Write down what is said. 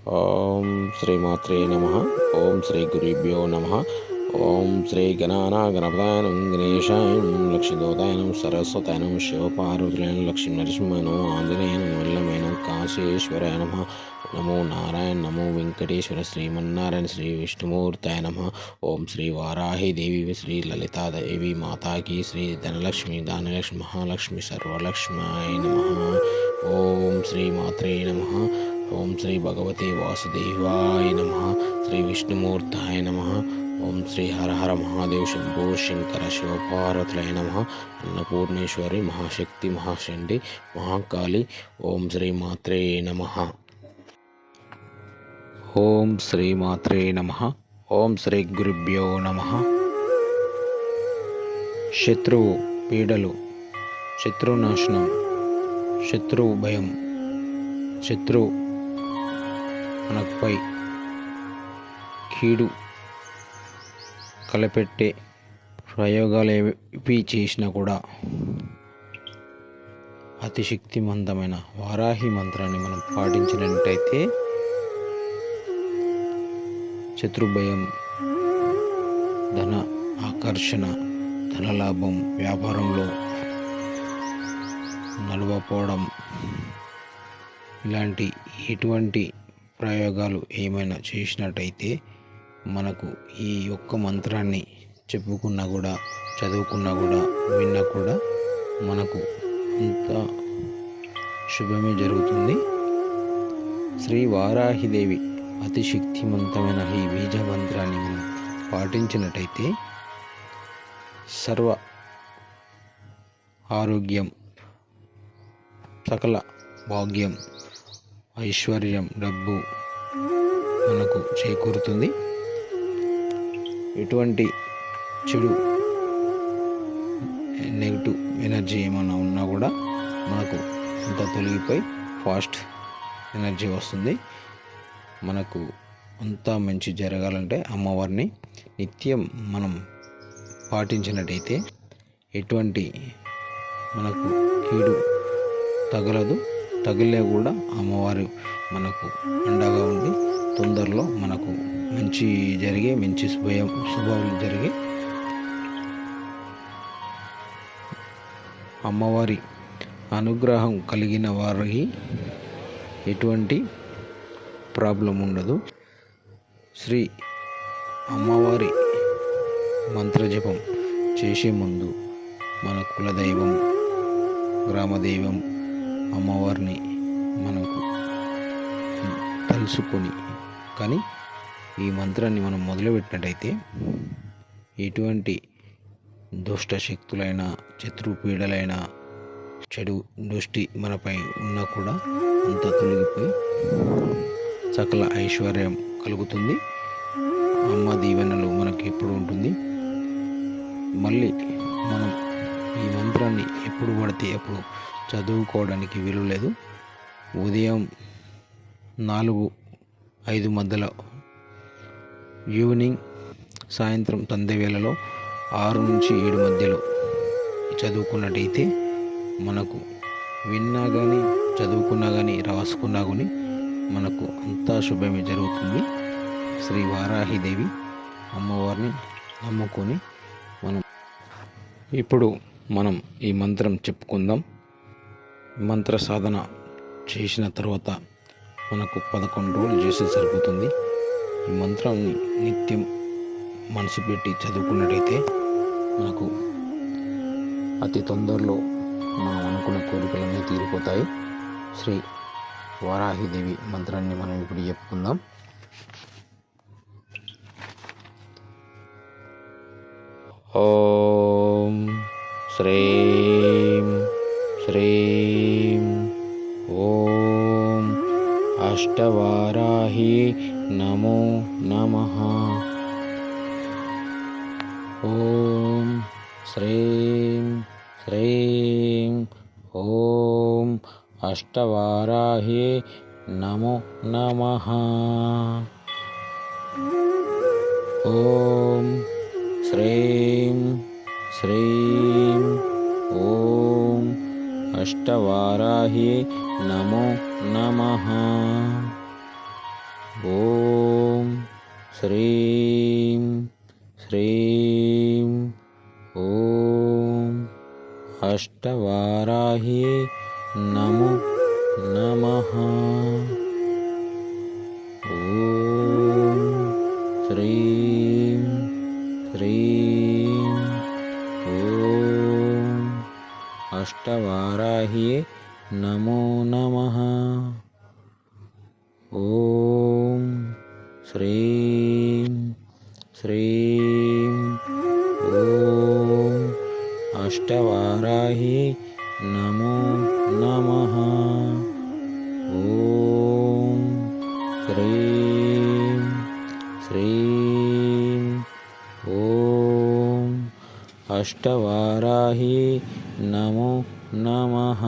ఓం శ్రీమాత్రే నమః. ఓం శ్రీ గురుభ్యో నమః. ఓం శ్రీ గణానాగణపదాయనం గణేశాయనం లక్ష్మీదోతాయనం సరస్వతాయనం శివపార్వతులైన లక్ష్మీ నరసింహను ఆంజనేయనం వల్లమైనం కాశీశ్వరాయ నమః. నమో నారాయణ నమో వెంకటేశ్వర శ్రీమన్నారాయణ శ్రీ విష్ణుమూర్తాయ నమః. ఓం శ్రీ వారాహి దేవి శ్రీ లలితాదేవి మాతాకి శ్రీ ధనలక్ష్మి దానలక్ష్మి మహాలక్ష్మి సర్వలక్ష్మాయ నమః. ఓం శ్రీ మాత్రే నమః. ఓం శ్రీ భగవతే వాసుదేవాయ నమః. శ్రీ విష్ణుమూర్తాయ నమః. ఓం శ్రీ హర హర మహాదేవ్ శంభో శంకర శివపార్వతులయ నమః. అన్నపూర్ణేశ్వరి మహాశక్తి మహాశండి మహాకాళి. ఓం శ్రీ మాత్రే నమః. ఓం శ్రీ మాత్రే నమః. ఓం శ్రీ గురుభ్యో నమః. శత్రువు పీడలు, శత్రునాశనం, శత్రువు భయం, శత్రువు మనపై కీడు కలపెట్టే ప్రయోగాలు ఏవి చేసినా కూడా అతి శక్తివంతమైన వారాహి మంత్రాన్ని మనం పాటించినట్టయితే శత్రుభయం, ధన ఆకర్షణ, ధనలాభం, వ్యాపారంలో నడవపోవడం, ఇలాంటి ఎటువంటి ప్రయోగాలు ఏమైనా చేసినట్టయితే మనకు ఈ ఒక్క మంత్రాన్ని చెప్పుకున్నా కూడా చదువుకున్నా కూడా విన్నా కూడా మనకు అంత శుభమే జరుగుతుంది. శ్రీ వారాహిదేవి అతి శక్తివంతమైన ఈ బీజ మంత్రాన్ని మనం పాటించినట్టయితే సర్వ ఆరోగ్యం, సకల భాగ్యం, ఐశ్వర్యం, డబ్బు మనకు చేకూరుతుంది. ఎటువంటి చెడు నెగిటివ్ ఎనర్జీ ఏమైనా ఉన్నా కూడా మనకు అంత తొలగిపోయి ఫాస్ట్ ఎనర్జీ వస్తుంది. మనకు అంతా మంచి జరగాలంటే అమ్మవారిని నిత్యం మనం పాటించినట్టయితే ఎటువంటి మనకు కీడు తగలదు. తగిలే కూడా అమ్మవారు మనకు అండగా ఉండి తొందరలో మనకు మంచి జరిగే, మంచి శుభాలు జరిగే అమ్మవారి అనుగ్రహం కలిగిన వారికి ఎటువంటి ప్రాబ్లం ఉండదు. శ్రీ అమ్మవారి మంత్రజపం చేసే ముందు మన కులదైవం, గ్రామదైవం అమ్మవారిని మనకు తలుసుకొని కానీ ఈ మంత్రాన్ని మనం మొదలుపెట్టినట్టయితే ఎటువంటి దుష్ట శక్తులైన, శత్రుపీడలైన, చెడు దృష్టి మనపై ఉన్నా కూడా అంత తొలగిపోయి సకల ఐశ్వర్యం కలుగుతుంది. అమ్మ దీవెనలు మనకి ఎప్పుడు ఉంటుంది. మళ్ళీ మనం ఈ మంత్రాన్ని ఎప్పుడు పడితే అప్పుడు చదువుకోవడానికి వీలు లేదు. ఉదయం 4-5 మధ్యలో, ఈవినింగ్ సాయంత్రం సంధ్య వేళలో 6-7 మధ్యలో చదువుకున్నట్టయితే మనకు విన్నా కానీ చదువుకున్నా కానీ రాసుకున్నా కానీ మనకు అంతా శుభమే జరుగుతుంది. శ్రీ వారాహిదేవి అమ్మవారిని నమ్ముకొని ఇప్పుడు మనం ఈ మంత్రం చెప్పుకుందాం. మంత్ర సాధన చేసిన తర్వాత మనకు 11 రోజులు చేస్తే సరిపోతుంది. ఈ మంత్రాన్ని నిత్యం మనసు పెట్టి చదువుకున్నట్టయితే మనకు అతి తొందరలో మనం అనుకున్న కోరికలన్నీ తీరిపోతాయి. శ్రీ వారాహిదేవి మంత్రాన్ని మనం ఇప్పుడు చెప్పుకుందాం. ఓం శ్రీం శ్రీం ఓం అష్టవారాహి నమో నమః. ఓం శ్రీం శ్రీం ఓం అష్టవారాహి నమో నమః. ఓం శ్రీం శ్రీం ఓం అష్టవారాహి నమో నమః. శ్రీం శ్రీం ఓం అష్టవారాహ్యై నమో నమః. ఓం శ్రీం శ్రీం ఓం అష్టవారాహ్యై నమో నమః. ఓం శ్రీం శ్రీం ఓం అష్టవారాహ్యై నమో నమః. ఓం శ్రీం శ్రీం ఓం అష్టవారాహ్యై నమో నమః.